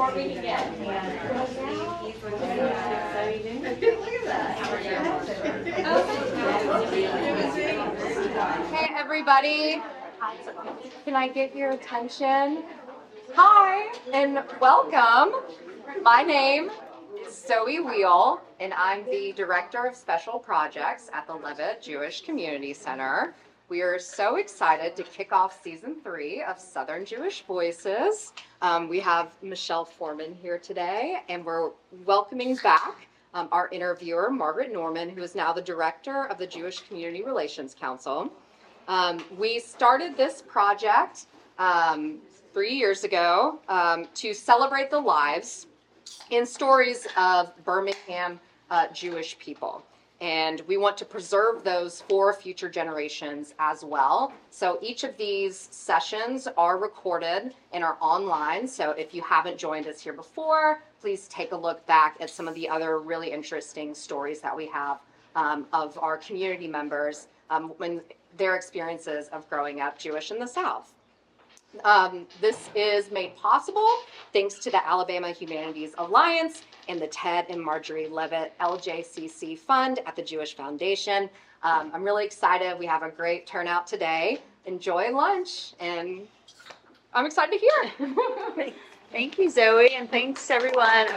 more we can get. Hey everybody, can I get your attention? Hi and welcome. My name is Zoe Wheel and I'm the Director of Special Projects at the Levitt Jewish Community Center. We are so excited to kick off season 3 of Southern Jewish Voices. We have Michele Forman here today, and we're welcoming back our interviewer, Margaret Norman, who is now the director of the Jewish Community Relations Council. We started this project 3 years ago to celebrate the lives and stories of Birmingham Jewish people. And we want to preserve those for future generations as well. So each of these sessions are recorded and are online. So if you haven't joined us here before, please take a look back at some of the other really interesting stories that we have of our community members when their experiences of growing up Jewish in the South. This is made possible thanks to the Alabama Humanities Alliance and the Ted and Marjorie Levitt LJCC Fund at the Jewish Foundation. I'm really excited. We have a great turnout today. Enjoy lunch, and I'm excited to hear. Thank you, Zoe, and thanks everyone.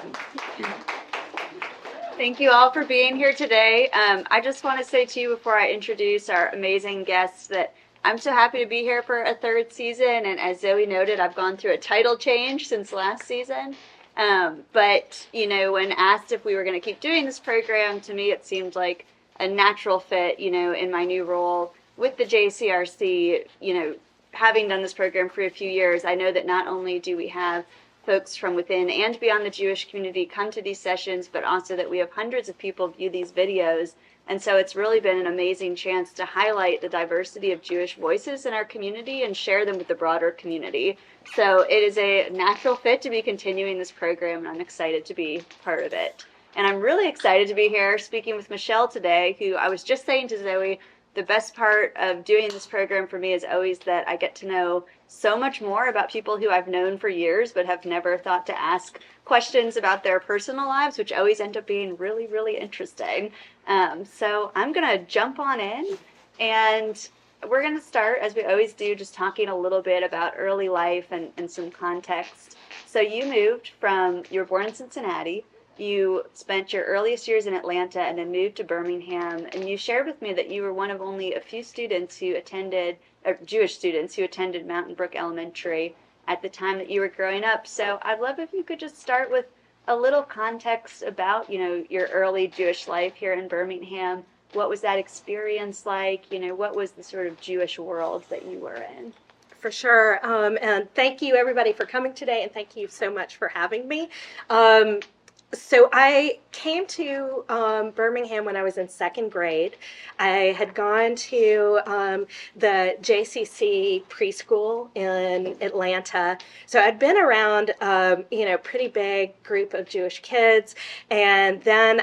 Thank you all for being here today. I just want to say to you before I introduce our amazing guests that I'm so happy to be here for a 3rd season, and as Zoe noted, I've gone through a title change since last season. But, you know, when asked if we were going to keep doing this program, to me it seemed like a natural fit, you know, in my new role with the JCRC. You know, having done this program for a few years, I know that not only do we have folks from within and beyond the Jewish community come to these sessions, but also that we have hundreds of people view these videos. And so it's really been an amazing chance to highlight the diversity of Jewish voices in our community and share them with the broader community. So it is a natural fit to be continuing this program, and I'm excited to be part of it. And I'm really excited to be here speaking with Michele today, who I was just saying to Zoe, the best part of doing this program for me is always that I get to know so much more about people who I've known for years but have never thought to ask questions about their personal lives, which always end up being really, really interesting. So I'm going to jump on in, and we're going to start, as we always do, just talking a little bit about early life and some context. So you were born in Cincinnati. You spent your earliest years in Atlanta and then moved to Birmingham, and you shared with me that you were one of only a few students who attended, or Jewish students who attended Mountain Brook Elementary at the time that you were growing up. So I'd love if you could just start with a little context about, you know, your early Jewish life here in Birmingham. What was that experience like? You know, what was the sort of Jewish world that you were in? For sure. And thank you everybody for coming today, and thank you so much for having me. So I came to Birmingham when I was in 2nd grade. I had gone to the JCC preschool in Atlanta. So I'd been around, pretty big group of Jewish kids. And then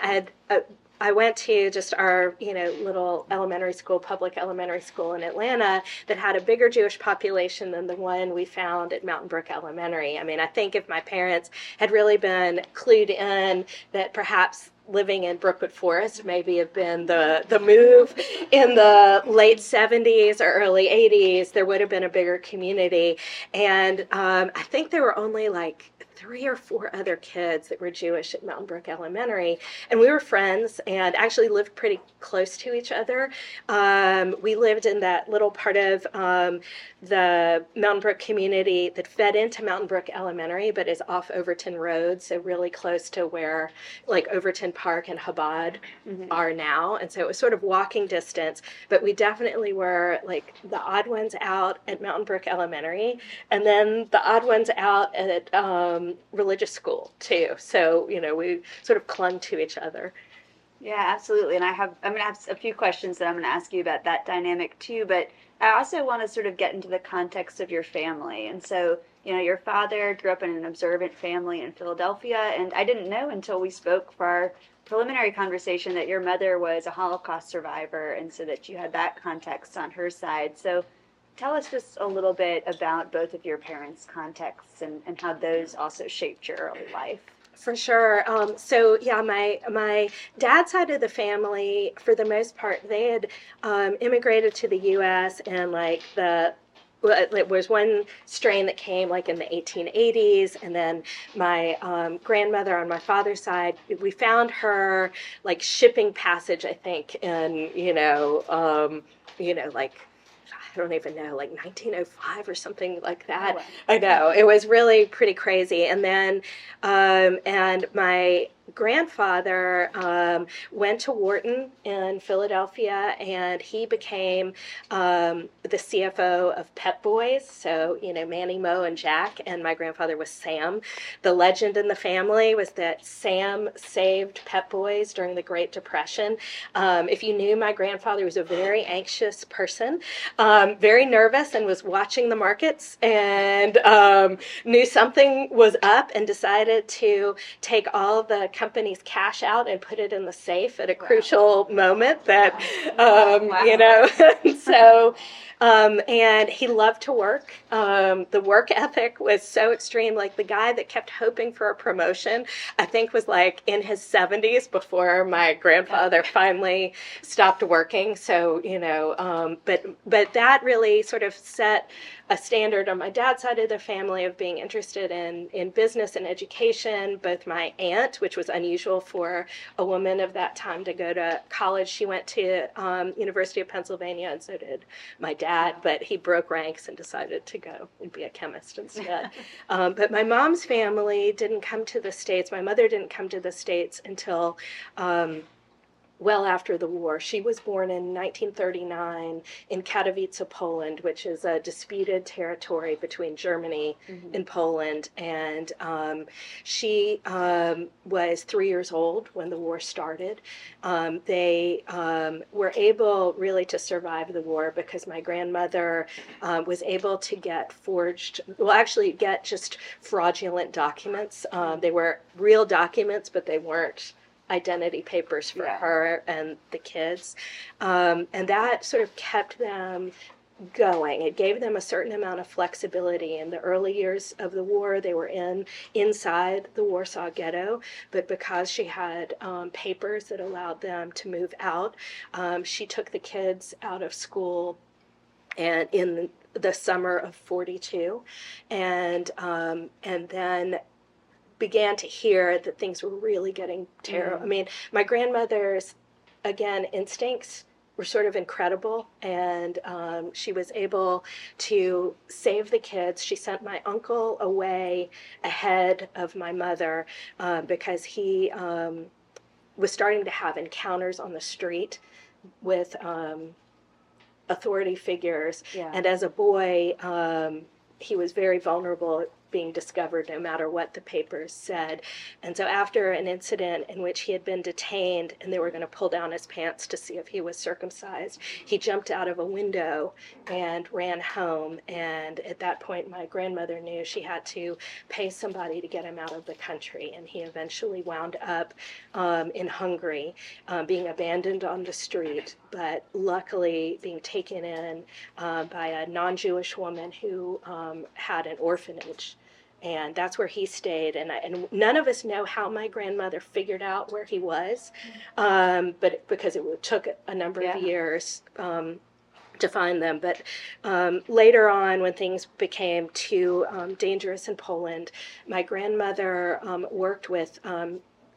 I went to just our, little elementary school, public elementary school in Atlanta that had a bigger Jewish population than the one we found at Mountain Brook Elementary. I mean, I think if my parents had really been clued in that perhaps living in Brookwood Forest maybe have been the move in the late 70s or early 80s, there would have been a bigger community. And I think there were only like 3 or 4 other kids that were Jewish at Mountain Brook Elementary, and we were friends and actually lived pretty close to each other. We lived in that little part of the Mountain Brook community that fed into Mountain Brook Elementary, but is off Overton Road, so really close to where like Overton Park and Chabad are now. And so it was sort of walking distance, but we definitely were like the odd ones out at Mountain Brook Elementary, and then the odd ones out at religious school too. So, we sort of clung to each other. Yeah, absolutely. And I'm going to have a few questions that I'm going to ask you about that dynamic too, but I also want to sort of get into the context of your family. And so, your father grew up in an observant family in Philadelphia, and I didn't know until we spoke for our preliminary conversation that your mother was a Holocaust survivor, and so that you had that context on her side. So Tell us just a little bit about both of your parents' contexts and how those also shaped your early life. For sure. So yeah, my dad's side of the family, for the most part, they had immigrated to the U.S. and it was one strain that came like in the 1880s, and then my grandmother on my father's side, we found her like shipping passage, I think, in like I don't even know, like 1905 or something like that. Oh, wow. I know, it was really pretty crazy. And then, and my grandfather went to Wharton in Philadelphia, and he became the CFO of Pep Boys. So, Manny, Mo, and Jack, and my grandfather was Sam. The legend in the family was that Sam saved Pep Boys during the Great Depression. If you knew my grandfather, was a very anxious person, very nervous, and was watching the markets, and knew something was up, and decided to take all the company's cash out and put it in the safe at a crucial moment that, so, and he loved to work. The work ethic was so extreme. Like the guy that kept hoping for a promotion, I think was like in his 70s before my grandfather finally stopped working. So, but that really sort of set a standard on my dad's side of the family of being interested in business and education. Both my aunt, which was unusual for a woman of that time to go to college, she went to University of Pennsylvania, and so did my dad, but he broke ranks and decided to go and be a chemist instead. But my mom's family didn't come to the States. My mother didn't come to the States until well after the war. She was born in 1939 in Katowice, Poland, which is a disputed territory between Germany and Poland. And she was 3 years old when the war started. They were able really to survive the war because my grandmother was able to get get just fraudulent documents. They were real documents, but they weren't identity papers for her and the kids. And that sort of kept them going. It gave them a certain amount of flexibility. In the early years of the war, they were inside the Warsaw Ghetto, but because she had papers that allowed them to move out, she took the kids out of school and in the summer of 42, and then began to hear that things were really getting terrible. I mean, my grandmother's, again, instincts were sort of incredible, and she was able to save the kids. She sent my uncle away ahead of my mother because he was starting to have encounters on the street with authority figures. Yeah. And as a boy, he was very vulnerable being discovered no matter what the papers said. And so after an incident in which he had been detained and they were going to pull down his pants to see if he was circumcised, he jumped out of a window and ran home. And at that point, my grandmother knew she had to pay somebody to get him out of the country. And he eventually wound up in Hungary, being abandoned on the street, but luckily being taken in by a non-Jewish woman who had an orphanage. And that's where he stayed. And none of us know how my grandmother figured out where he was, but because it took a number of years to find them. But later on, when things became too dangerous in Poland, my grandmother worked with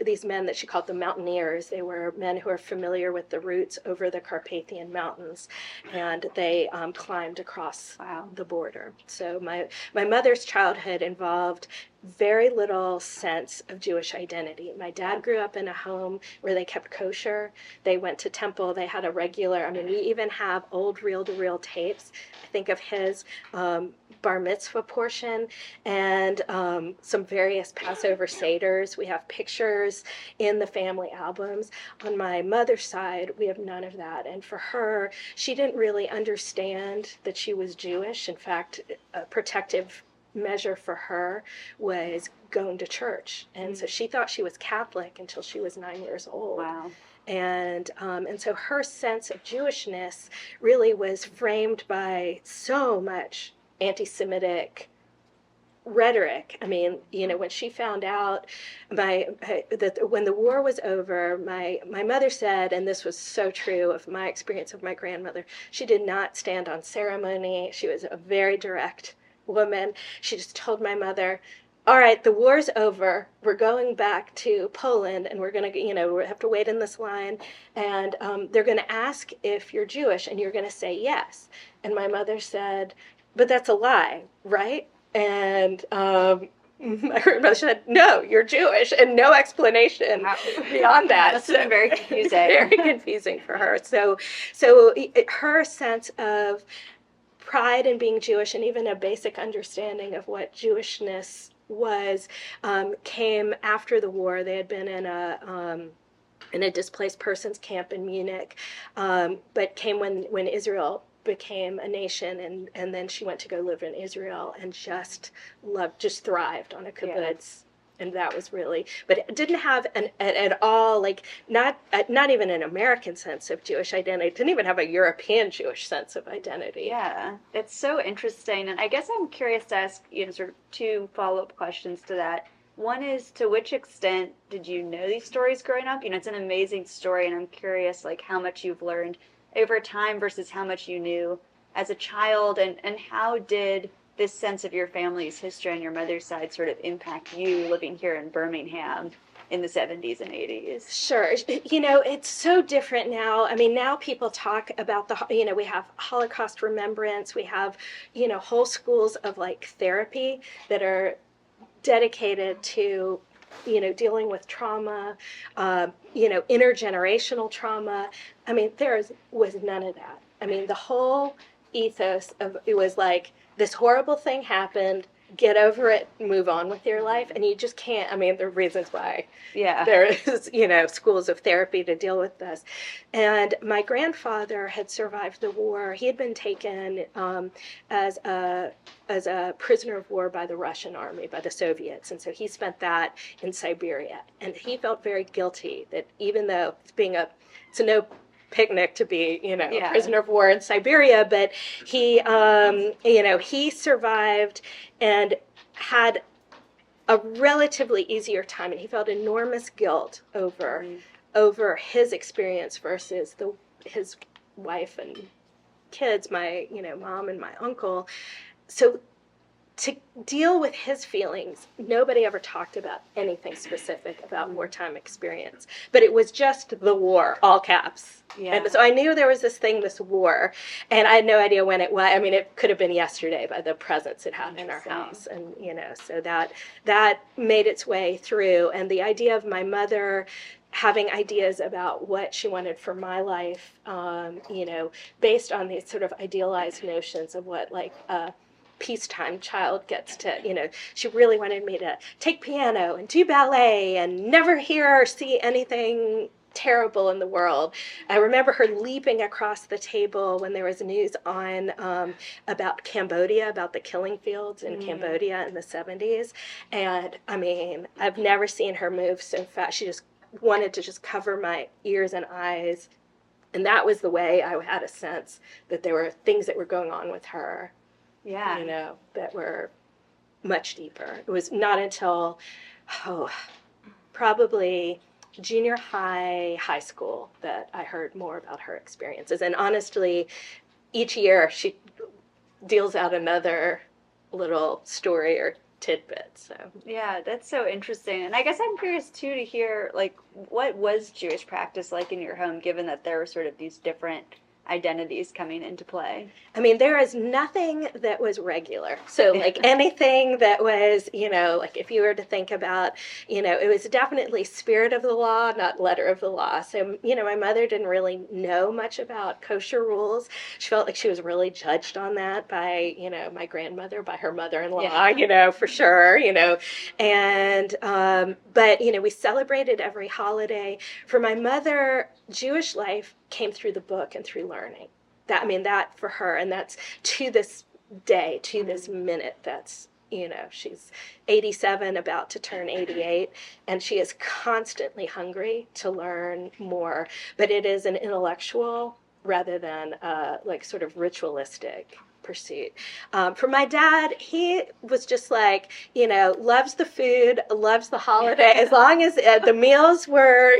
these men that she called the mountaineers. They were men who are familiar with the routes over the Carpathian Mountains, and they climbed across the border. So my mother's childhood involved very little sense of Jewish identity. My dad grew up in a home where they kept kosher. They went to temple. They had a regular, we even have old reel-to-reel tapes. I think of his bar mitzvah portion and some various Passover Seders. We have pictures in the family albums. On my mother's side, we have none of that. And for her, she didn't really understand that she was Jewish. In fact, protective measure for her was going to church. And so she thought she was Catholic until she was 9 years old. Wow. And so her sense of Jewishness really was framed by so much anti-Semitic rhetoric. I mean, when she found out that when the war was over, my mother said, and this was so true of my experience of my grandmother, she did not stand on ceremony. She was a very direct woman. She just told my mother, all right, the war's over. We're going back to Poland, and we're going to, we have to wait in this line, and they're going to ask if you're Jewish, and you're going to say yes. And my mother said, but that's a lie, right? And my grandmother said, no, you're Jewish, and no explanation beyond that. That's been very confusing. Very confusing for her. So her sense of pride in being Jewish, and even a basic understanding of what Jewishness was, came after the war. They had been in a displaced persons camp in Munich, but came when Israel became a nation, and then she went to go live in Israel and just thrived on a kibbutz. And that was really, but it didn't have at all, like, not even an American sense of Jewish identity. It didn't even have a European Jewish sense of identity. Yeah, it's so interesting. And I guess I'm curious to ask, sort of two follow-up questions to that. One is, to which extent did you know these stories growing up? It's an amazing story, and I'm curious, like, how much you've learned over time versus how much you knew as a child, and how did this sense of your family's history on your mother's side sort of impact you living here in Birmingham in the 70s and 80s? Sure. It's so different now. I mean, now people talk about we have Holocaust remembrance. We have, whole schools of like therapy that are dedicated to, dealing with trauma, intergenerational trauma. I mean, was none of that. I mean, the whole ethos of it was like, this horrible thing happened, get over it, move on with your life. And you just can't. I mean, there are reasons why there is, schools of therapy to deal with this. And my grandfather had survived the war. He had been taken as a prisoner of war by the Russian army, by the Soviets. And so he spent that in Siberia. And he felt very guilty that even though it's no picnic to be, a prisoner of war in Siberia, but he, he survived and had a relatively easier time, and he felt enormous guilt over his experience versus his wife and kids, my, mom and my uncle. So to deal with his feelings, nobody ever talked about anything specific about wartime experience, but it was just the war, all caps. Yeah. And so I knew there was this war, and I had no idea when it was. I mean, it could have been yesterday by the presents it had in our house, and so that made its way through. And the idea of my mother having ideas about what she wanted for my life, based on these sort of idealized notions of what peacetime child gets to, she really wanted me to take piano and do ballet and never hear or see anything terrible in the world. I remember her leaping across the table when there was news on about Cambodia, about the killing fields in Cambodia in the 70s. And I mean, I've never seen her move so fast. She just wanted to just cover my ears and eyes. And that was the way I had a sense that there were things that were going on with her. Yeah. That were much deeper. It was not until, probably junior high school that I heard more about her experiences. And honestly, each year she deals out another little story or tidbit. So yeah, that's so interesting. And I guess I'm curious too to hear, like, what was Jewish practice like in your home, given that there were sort of these different identities coming into play? I mean, there is nothing that was regular. So like anything that was, like if you were to think about, it was definitely spirit of the law, not letter of the law. So, my mother didn't really know much about kosher rules. She felt like she was really judged on that by, my grandmother, by her mother-in-law, for sure, and, but, we celebrated every holiday. For my mother, Jewish life came through the book and through learning. That for her, and that's to this day, to this minute, that's she's 87, about to turn 88, and she is constantly hungry to learn more. But it is an intellectual rather than like sort of ritualistic pursuit. For my dad, he was just like, loves the food, loves the holiday. As long as the meals were,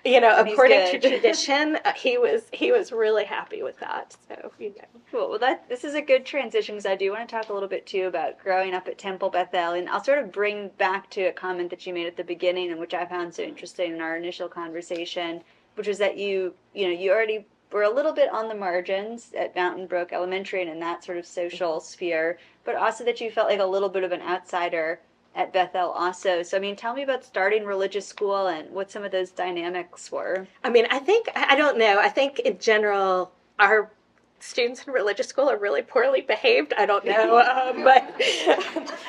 according to tradition, he was really happy with that. So, Cool. Well, this is a good transition because I do want to talk a little bit too about growing up at Temple Bethel, and I'll sort of bring back to a comment that you made at the beginning, and which I found so interesting in our initial conversation, which was that you already were a little bit on the margins at Mountain Brook Elementary and in that sort of social sphere, but also that you felt like a little bit of an outsider at Bethel also. So, tell me about starting religious school and what some of those dynamics were. I don't know. I think in general, our students in religious school are really poorly behaved. I don't know, but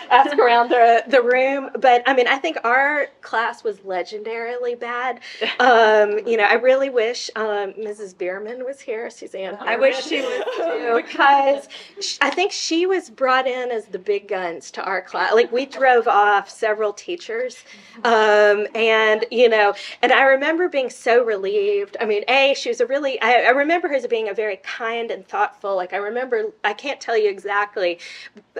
ask around the room. But I think our class was legendarily bad. I really wish Mrs. Bierman was here, Suzanne. I wish she was too. Because I think she was brought in as the big guns to our class. Like, we drove off several teachers, and I remember being so relieved. She was I remember her as being a very kind and thoughtful, I can't tell you exactly,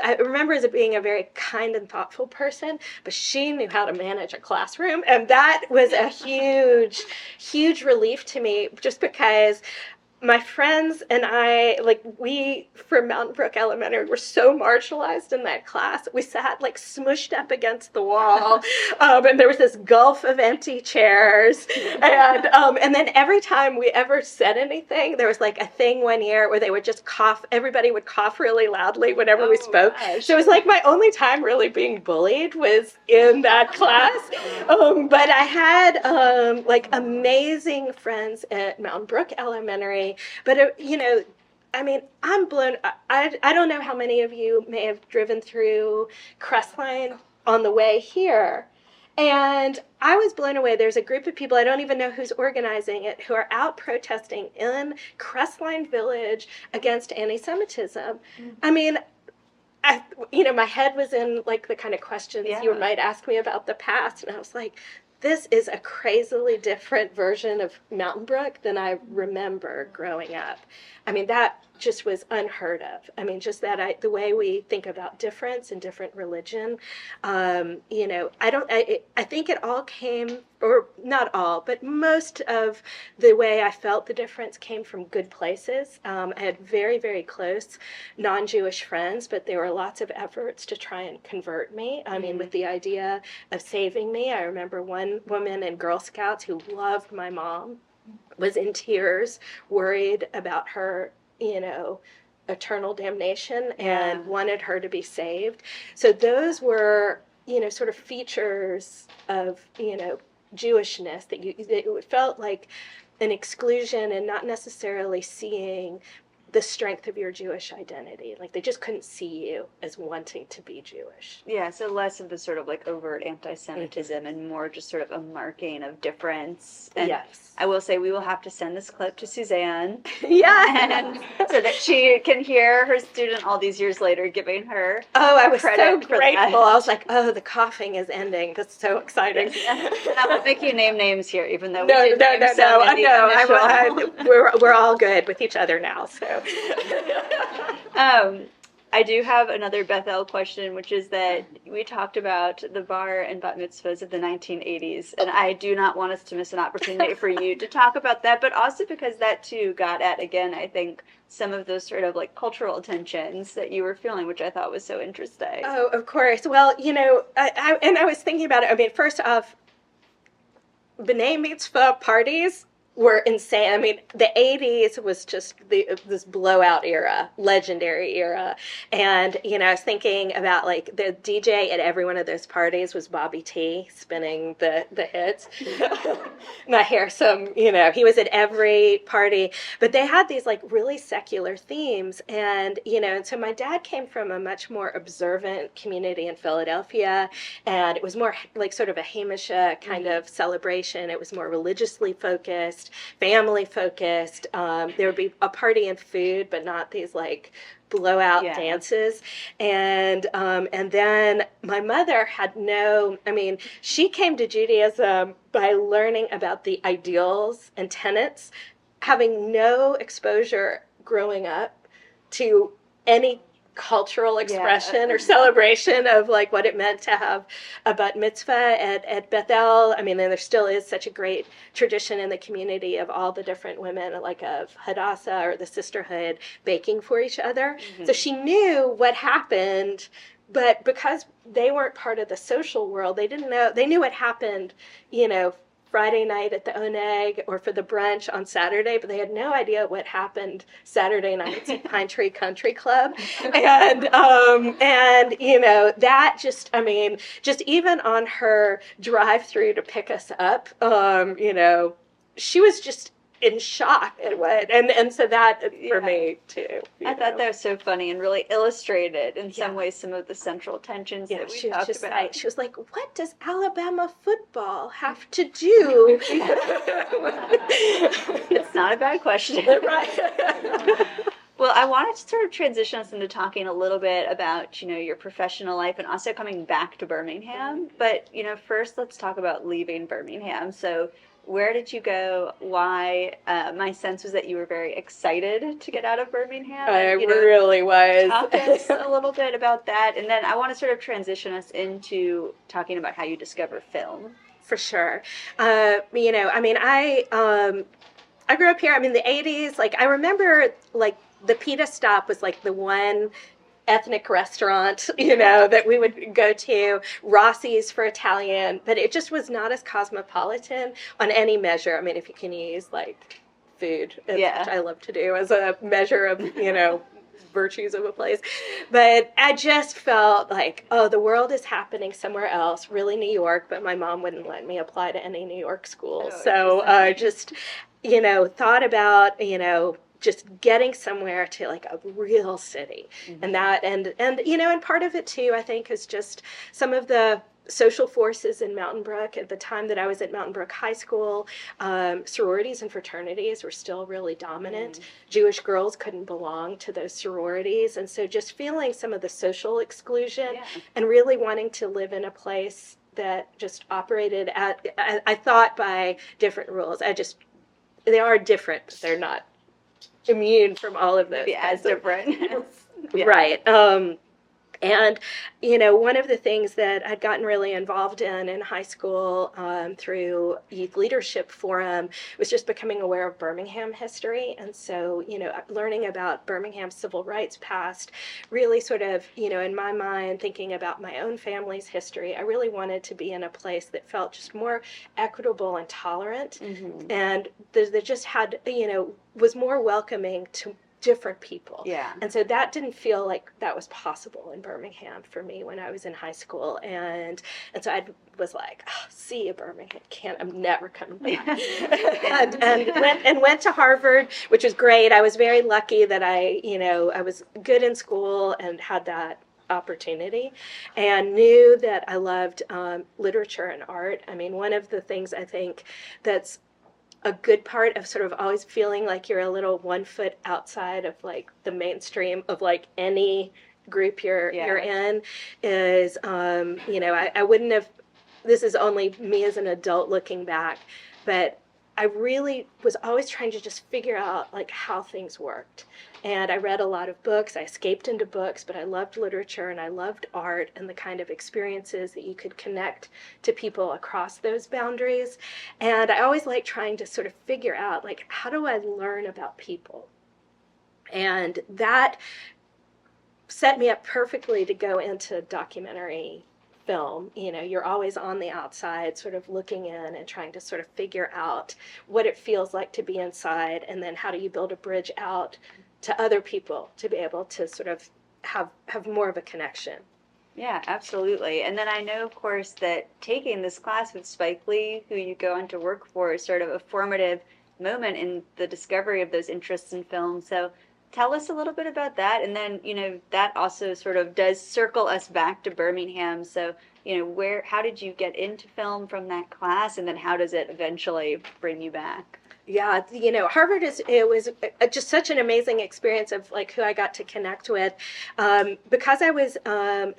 I remember as being a very kind and thoughtful person, but she knew how to manage a classroom, and that was a huge, huge relief to me, just because my friends and I, we from Mountain Brook Elementary, were so marginalized in that class. We sat smushed up against the wall, and there was this gulf of empty chairs. And then every time we ever said anything, there was a thing one year where they would just cough. Everybody would cough really loudly whenever we spoke. Gosh. So it was my only time really being bullied was in that class. But I had amazing friends at Mountain Brook Elementary. But, I'm blown. I don't know how many of you may have driven through Crestline on the way here. And I was blown away. There's a group of people, I don't even know who's organizing it, who are out protesting in Crestline Village against anti-Semitism. My head was in the kind of questions you might ask me about the past. And I was like, this is a crazily different version of Mountain Brook than I remember growing up. That just was unheard of. The way we think about difference and different religion, I think it all came, or not all, but most of the way I felt the difference came from good places. I had very, very close non-Jewish friends, but there were lots of efforts to try and convert me. With the idea of saving me. I remember one woman in Girl Scouts who loved my mom, was in tears, worried about her, eternal damnation, and wanted her to be saved. So those were, sort of features of, Jewishness that it felt like an exclusion and not necessarily seeing the strength of your Jewish identity. They just couldn't see you as wanting to be Jewish. Yeah, so less of the sort of overt anti-Semitism and more just sort of a marking of difference. And yes. I will say we will have to send this clip to Suzanne. Yeah. So that she can hear her student all these years later giving her I was so grateful. That. I was like, the coughing is ending. That's so exciting. And I won't make you name names here, even though No. I know. We're all good with each other now, so. I do have another Bethel question, which is that we talked about the bar and bat mitzvahs of the 1980s, and I do not want us to miss an opportunity for you to talk about that, but also because that too got at, again, I think, some of those sort of cultural tensions that you were feeling, which I thought was so interesting. Oh, of course. Well, I was thinking about it. First off, B'nai Mitzvah parties were insane. The 80s was just this blowout era, legendary era. And, I was thinking about the DJ at every one of those parties was Bobby T spinning the hits. And I hear he was at every party, but they had these really secular themes. And, and so my dad came from a much more observant community in Philadelphia, and it was more sort of a Hamisha kind of celebration. It was more religiously focused. focused, family focused. There would be a party and food, but not these like blowout dances. And then my mother had she came to Judaism by learning about the ideals and tenets, having no exposure growing up to any cultural expression or celebration of like what it meant to have a bat mitzvah at Bethel. I mean, and there still is such a great tradition in the community of all the different women, like of Hadassah or the sisterhood, baking for each other. So she knew what happened, but because they weren't part of the social world, they didn't know. They knew what happened, Friday night at the Oneg or for the brunch on Saturday, but they had no idea what happened Saturday nights at Pine Tree Country Club. And that just even on her drive through to pick us up, she was just in shock at what, and so that for me too. I thought that was so funny and really illustrated in some ways some of the central tensions that we talked about. She was like, "What does Alabama football have to do?" It's not a bad question, right? Well, I wanted to sort of transition us into talking a little bit about, your professional life and also coming back to Birmingham. But, first let's talk about leaving Birmingham. So where did you go? Why? My sense was that you were very excited to get out of Birmingham. I really was. Talk to us a little bit about that. And then I want to sort of transition us into talking about how you discover film. For sure. I grew up here. I mean, the 80s, like, I remember, like, the Pita Stop was, like, the one ethnic restaurant, that we would go to, Rossi's for Italian, but it just was not as cosmopolitan on any measure. I mean, if you can use, like, food, which I love to do as a measure of, virtues of a place. But I just felt like, oh, the world is happening somewhere else, really New York, but my mom wouldn't let me apply to any New York school. So I just, thought about, just getting somewhere to like a real city. And that, and part of it too, I think, is just some of the social forces in Mountain Brook. At the time that I was at Mountain Brook High School, sororities and fraternities were still really dominant. Jewish girls couldn't belong to those sororities. And so just feeling some of the social exclusion and really wanting to live in a place that just operated I thought by different rules. They are different, but they're not immune from all of those. As different. Right. And, one of the things that I'd gotten really involved in high school through Youth Leadership Forum was just becoming aware of Birmingham history. And so, learning about Birmingham's civil rights past really sort of, in my mind, thinking about my own family's history, I really wanted to be in a place that felt just more equitable and tolerant. And that just had, was more welcoming to different people. Yeah. And so that didn't feel like that was possible in Birmingham for me when I was in high school. And so I was like, oh, see you, Birmingham. I'm never coming back. and went to Harvard, which was great. I was very lucky that I was good in school and had that opportunity, and knew that I loved literature and art. I mean, one of the things I think that's a good part of sort of always feeling like you're a little 1 foot outside of like the mainstream of like any group you're in is, I wouldn't have, this is only me as an adult looking back, but I really was always trying to just figure out like how things worked. And I read a lot of books. I escaped into books, but I loved literature and I loved art and the kind of experiences that you could connect to people across those boundaries. And I always liked trying to sort of figure out like, how do I learn about people? And that set me up perfectly to go into documentary film. You're always on the outside sort of looking in and trying to sort of figure out what it feels like to be inside, and then how do you build a bridge out to other people to be able to sort of have more of a connection. Yeah, absolutely. And then I know, of course, that taking this class with Spike Lee, who you go on to work for, is sort of a formative moment in the discovery of those interests in film. So tell us a little bit about that. And then, that also sort of does circle us back to Birmingham. So, how did you get into film from that class? And then how does it eventually bring you back? Yeah, Harvard it was just such an amazing experience of like who I got to connect with. Because I was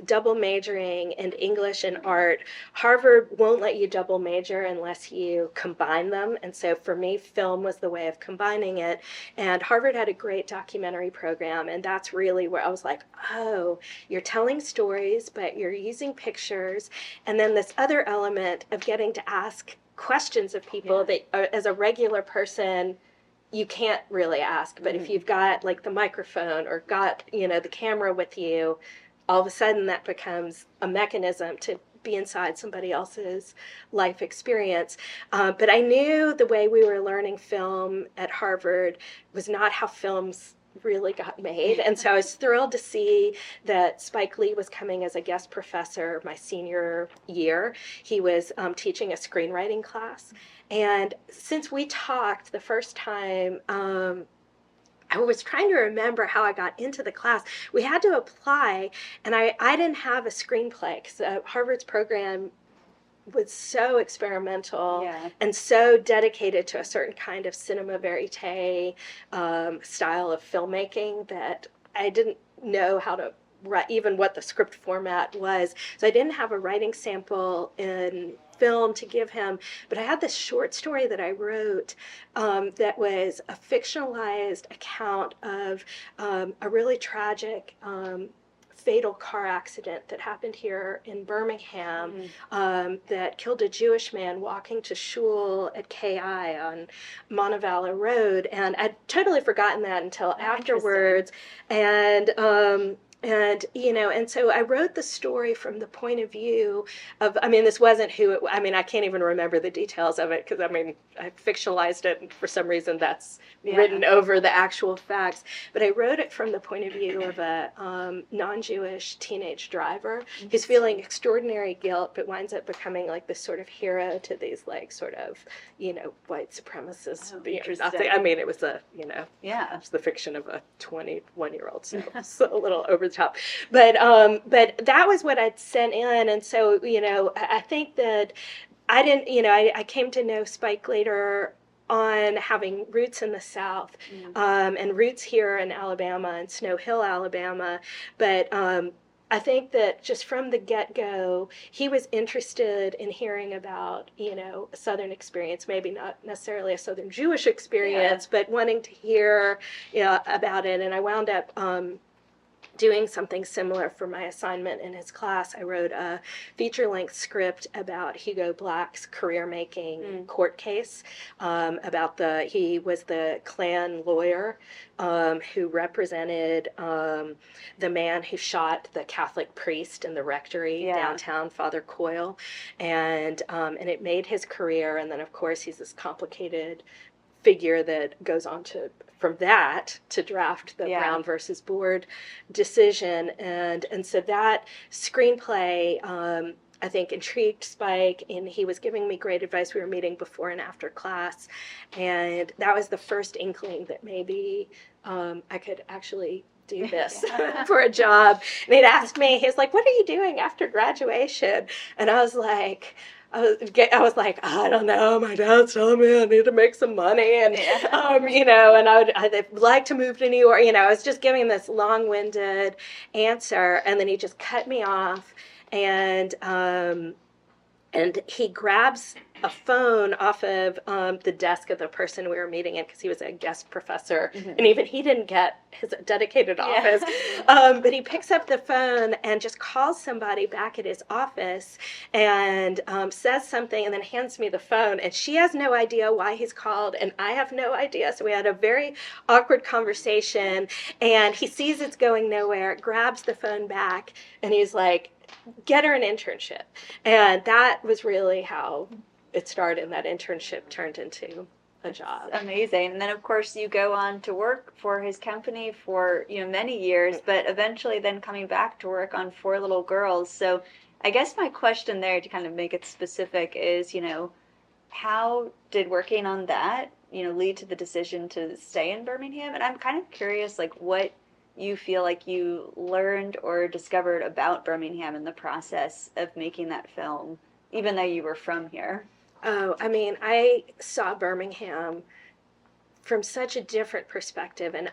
double majoring in English and art, Harvard won't let you double major unless you combine them. And so for me, film was the way of combining it. And Harvard had a great documentary program. And that's really where I was like, oh, you're telling stories, but you're using pictures. And then this other element of getting to ask questions of people that as a regular person you can't really ask, but if you've got like the microphone or got the camera with you, all of a sudden that becomes a mechanism to be inside somebody else's life experience. But I knew the way we were learning film at Harvard was not how films really got made. And so I was thrilled to see that Spike Lee was coming as a guest professor my senior year. He was teaching a screenwriting class. And since we talked the first time, I was trying to remember how I got into the class. We had to apply, and I didn't have a screenplay because Harvard's program was so experimental and so dedicated to a certain kind of cinema verite style of filmmaking that I didn't know how to write, even what the script format was. So I didn't have a writing sample in film to give him, but I had this short story that I wrote that was a fictionalized account of a really tragic fatal car accident that happened here in Birmingham that killed a Jewish man walking to shul at KI on Montevallo Road. And I'd totally forgotten that until afterwards. And so I wrote the story from the point of view of, this wasn't I can't even remember the details of it because, I fictionalized it and for some reason that's written over the actual facts. But I wrote it from the point of view of a non-Jewish teenage driver who's feeling extraordinary guilt but winds up becoming like this sort of hero to these like sort of, white supremacists. It was it's the fiction of a 21-year-old, so it's a little over the top. But that was what I'd sent in, and so I think that I didn't. I came to know Spike later on, having roots in the South and roots here in Alabama, in Snow Hill, Alabama, but. I think that just from the get-go, he was interested in hearing about, a Southern experience, maybe not necessarily a Southern Jewish experience, but wanting to hear about it. And I wound up doing something similar for my assignment in his class. I wrote a feature-length script about Hugo Black's career-making court case, he was the Klan lawyer who represented the man who shot the Catholic priest in the rectory downtown, Father Coyle, and it made his career. And then, of course, he's this complicated figure that goes on from that to draft the Brown versus Board decision. And so that screenplay, I think, intrigued Spike, and he was giving me great advice. We were meeting before and after class, and that was the first inkling that maybe I could actually do this for a job. And he'd asked me, he was like, "What are you doing after graduation?" And I was like, I don't know. My dad's telling me I need to make some money, and and I'd like to move to New York. I was just giving this long-winded answer, and then he just cut me off, and he grabs a phone off of the desk of the person we were meeting in, because he was a guest professor, and even he didn't get his dedicated office. But he picks up the phone and just calls somebody back at his office and says something, and then hands me the phone. And she has no idea why he's called, and I have no idea. So we had a very awkward conversation, and he sees it's going nowhere, grabs the phone back, and he's like, "Get her an internship." And that was really how it started, and that internship turned into a job. Amazing. And then, of course, you go on to work for his company for many years, but eventually then coming back to work on Four Little Girls. So I guess my question there, to kind of make it specific, is how did working on that lead to the decision to stay in Birmingham? And I'm kind of curious, like, what you feel like you learned or discovered about Birmingham in the process of making that film, even though you were from here. Oh, I saw Birmingham from such a different perspective, and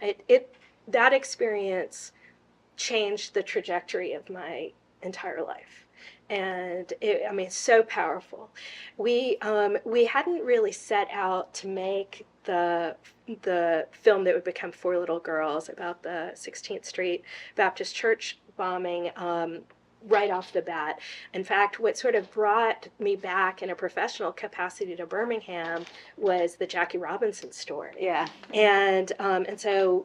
that experience changed the trajectory of my entire life. And it's so powerful. We hadn't really set out to make the film that would become Four Little Girls about the 16th Street Baptist Church bombing right off the bat. In fact, what sort of brought me back in a professional capacity to Birmingham was the Jackie Robinson story. Yeah. And so,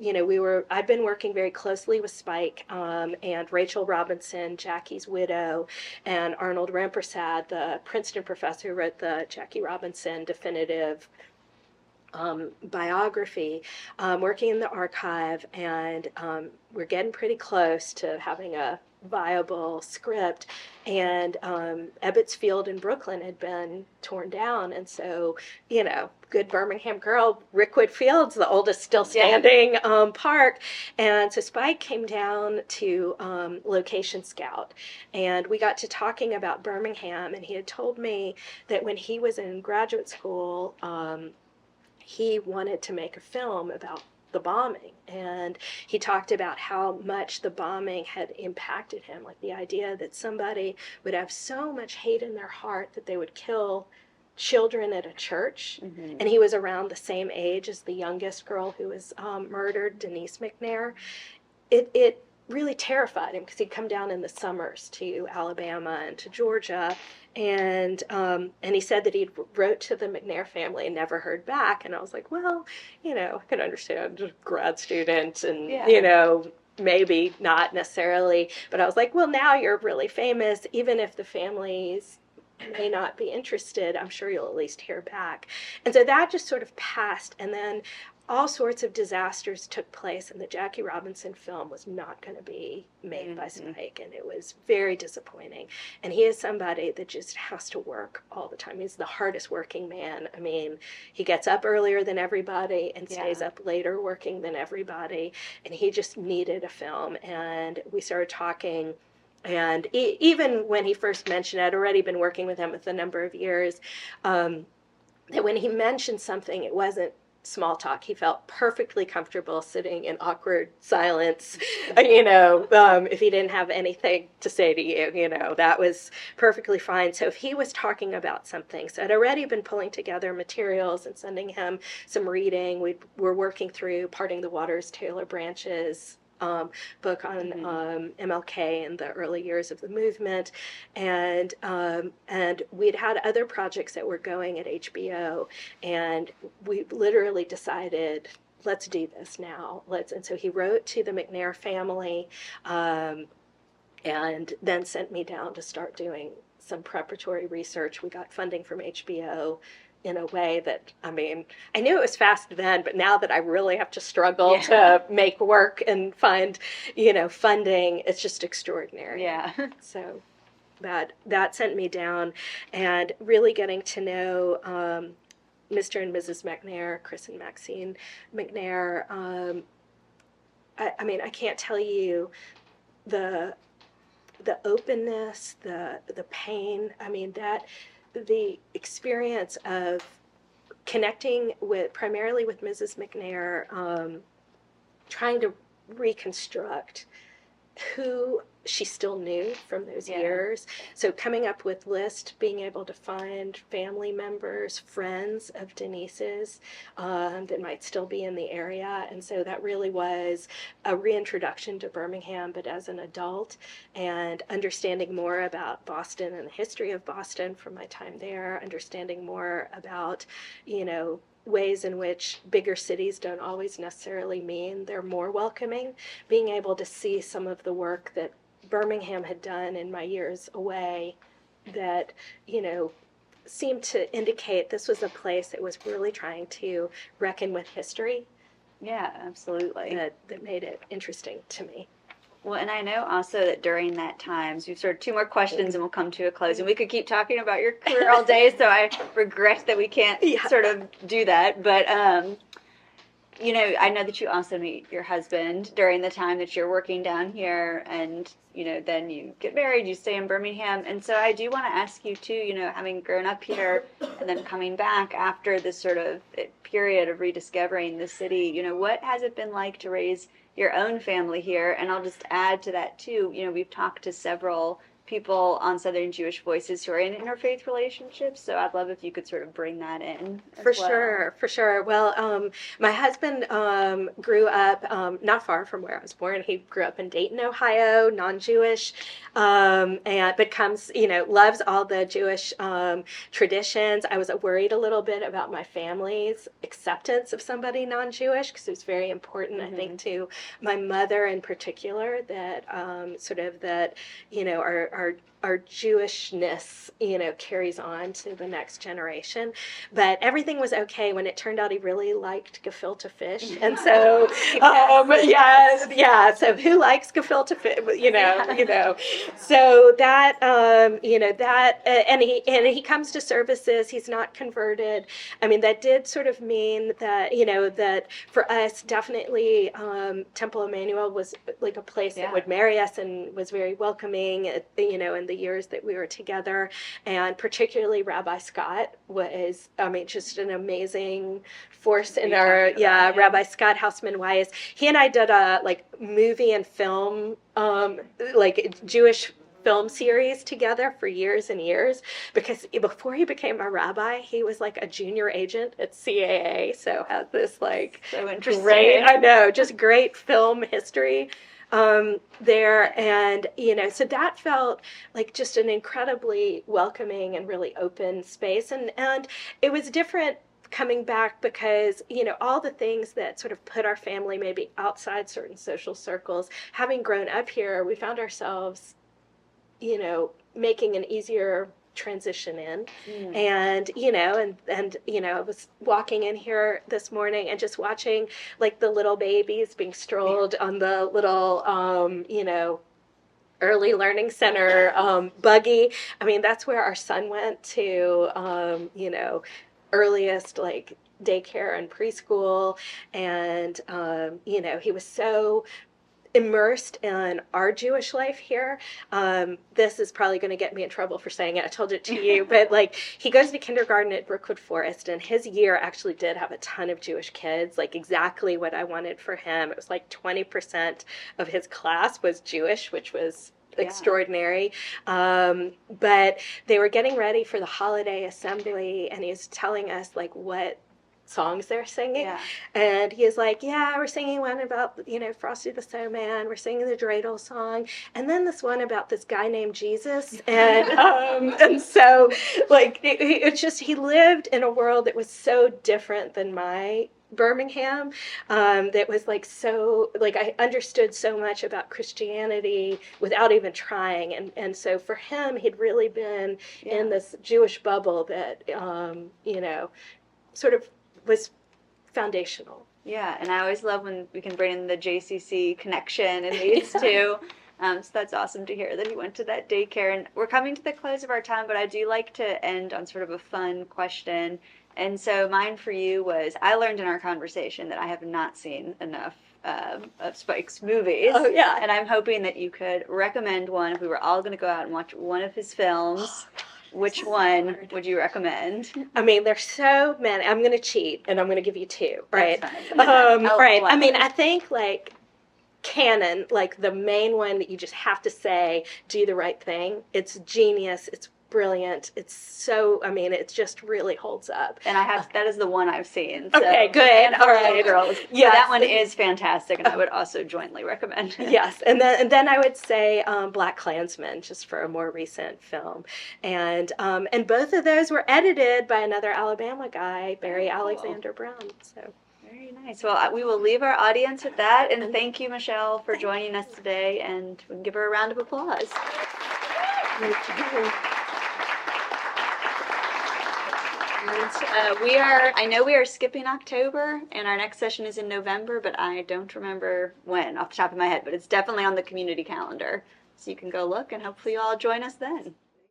I'd been working very closely with Spike and Rachel Robinson, Jackie's widow, and Arnold Rampersad, the Princeton professor who wrote the Jackie Robinson definitive biography, working in the archive, and we're getting pretty close to having a viable script. And Ebbets Field in Brooklyn had been torn down, and so good Birmingham girl, Rickwood Fields, the oldest still standing park. And so Spike came down to location scout, and we got to talking about Birmingham, and he had told me that when he was in graduate school, he wanted to make a film about the bombing, and he talked about how much the bombing had impacted him, like the idea that somebody would have so much hate in their heart that they would kill children at a church. Mm-hmm. And he was around the same age as the youngest girl who was murdered, Denise McNair. It really terrified him because he'd come down in the summers to Alabama and to Georgia, and he said that he wrote to the McNair family and never heard back. And I was like, well, I can understand, grad student, and maybe not necessarily, but I was like, well, now you're really famous, even if the families may not be interested, I'm sure you'll at least hear back. And so that just sort of passed, and then all sorts of disasters took place, and the Jackie Robinson film was not going to be made by Spike, and it was very disappointing. And he is somebody that just has to work all the time. He's the hardest working man. I mean, he gets up earlier than everybody and stays up later working than everybody, and he just needed a film. And we started talking, and even when he first mentioned it, I'd already been working with him with a number of years, that when he mentioned something, it wasn't small talk. He felt perfectly comfortable sitting in awkward silence, if he didn't have anything to say to you, that was perfectly fine. So if he was talking about something, so I'd already been pulling together materials and sending him some reading. We're working through Parting the Waters, Taylor Branch's book on MLK and the early years of the movement, and we'd had other projects that were going at HBO, and we literally decided, let's do this now. And so he wrote to the McNair family, and then sent me down to start doing some preparatory research. We got funding from HBO in a way that, I knew it was fast then, but now that I really have to struggle to make work and find, funding, it's just extraordinary. Yeah. So that sent me down, and really getting to know Mr. and Mrs. McNair, Chris and Maxine McNair. I can't tell you the openness, the pain. The experience of connecting primarily with Mrs. McNair, trying to reconstruct who she still knew from those years. So coming up with lists, being able to find family members, friends of Denise's that might still be in the area. And so that really was a reintroduction to Birmingham, but as an adult, and understanding more about Boston and the history of Boston from my time there, understanding more about, ways in which bigger cities don't always necessarily mean they're more welcoming, being able to see some of the work that Birmingham had done in my years away that, seemed to indicate this was a place that was really trying to reckon with history. Yeah, absolutely. That made it interesting to me. Well, and I know also that during that time, so we've sort of two more questions and we'll come to a close. And we could keep talking about your career all day, so I regret that we can't sort of do that. But you know, I know that you also meet your husband during the time that you're working down here, and, you know, then you get married, you stay in Birmingham. And so I do want to ask you, too, you know, having grown up here and then coming back after this sort of period of rediscovering the city, you know, what has it been like to raise your own family here? And I'll just add to that, too, you know, we've talked to several people on Southern Jewish Voices who are in interfaith relationships, so I'd love if you could sort of bring that in as For well. sure, for sure. Well, my husband grew up not far from where I was born. He grew up in Dayton, Ohio, non-Jewish, and but comes, you know, loves all the Jewish traditions. I was worried a little bit about my family's acceptance of somebody non-Jewish, because it was very important, I think, to my mother in particular, that sort of that, you know, our Jewishness, you know, carries on to the next generation. But everything was okay when it turned out he really liked gefilte fish. And so, yeah. So who likes gefilte fish? You know. So that, you know, that, and he comes to services. He's not converted. I mean, that did sort of mean that, you know, that for us, definitely, Temple Emmanuel was like a place that would marry us and was very welcoming, you know, in the years that we were together. And particularly Rabbi Scott was, I mean, just an amazing force in our, Rabbi Scott Hausman-Weiss. He and I did a like movie and film, like Jewish film series together for years and years, because before he became a rabbi, he was like a junior agent at CAA. So has this like so interesting. Great, I know, just great film history there. And, you know, so that felt like just an incredibly welcoming and really open space. And it was different coming back because, you know, all the things that sort of put our family maybe outside certain social circles, having grown up here, we found ourselves, you know, making an easier transition in. And you know, and you know, I was walking in here this morning and just watching like the little babies being strolled on the little you know, early learning center buggy. I mean, that's where our son went to, you know, earliest like daycare and preschool. And you know, he was so immersed in our Jewish life here. This is probably going to get me in trouble for saying it. I told it to you, but like he goes to kindergarten at Brookwood Forest, and his year actually did have a ton of Jewish kids, like exactly what I wanted for him. It was like 20% of his class was Jewish, which was extraordinary. But they were getting ready for the holiday assembly, and he was telling us like what songs they're singing. And he is like, we're singing one about, you know, Frosty the Snowman, we're singing the dreidel song, and then this one about this guy named Jesus. And and so like it's just, he lived in a world that was so different than my Birmingham, that was like so, like I understood so much about Christianity without even trying. And so for him, he'd really been in this Jewish bubble that, you know, sort of was foundational. Yeah, and I always love when we can bring in the JCC connection and these two. So that's awesome to hear that he went to that daycare. And we're coming to the close of our time, but I do like to end on sort of a fun question. And so mine for you was, I learned in our conversation that I have not seen enough of Spike's movies. Oh, yeah. And I'm hoping that you could recommend one if we were all going to go out and watch one of his films. Which one would you recommend? I mean, there's so many. I'm going to cheat, and I'm going to give you two, right? Right. I mean, I think, like, canon, like, the main one that you just have to say, Do the Right Thing. It's genius. It's brilliant. It's so, I mean, it just really holds up. And that is the one I've seen. So. Okay, good. All right. Girls. Yeah, that one is fantastic, and I would also jointly recommend it. Yes, and then I would say Black Klansman, just for a more recent film. And both of those were edited by another Alabama guy, Barry Alexander Brown. So very nice. Well, we will leave our audience with that, and thank you, Michele, for joining us today, and we can give her a round of applause. Thank you. And I know we are skipping October, and our next session is in November, but I don't remember when off the top of my head, but it's definitely on the community calendar. So you can go look, and hopefully you all join us then.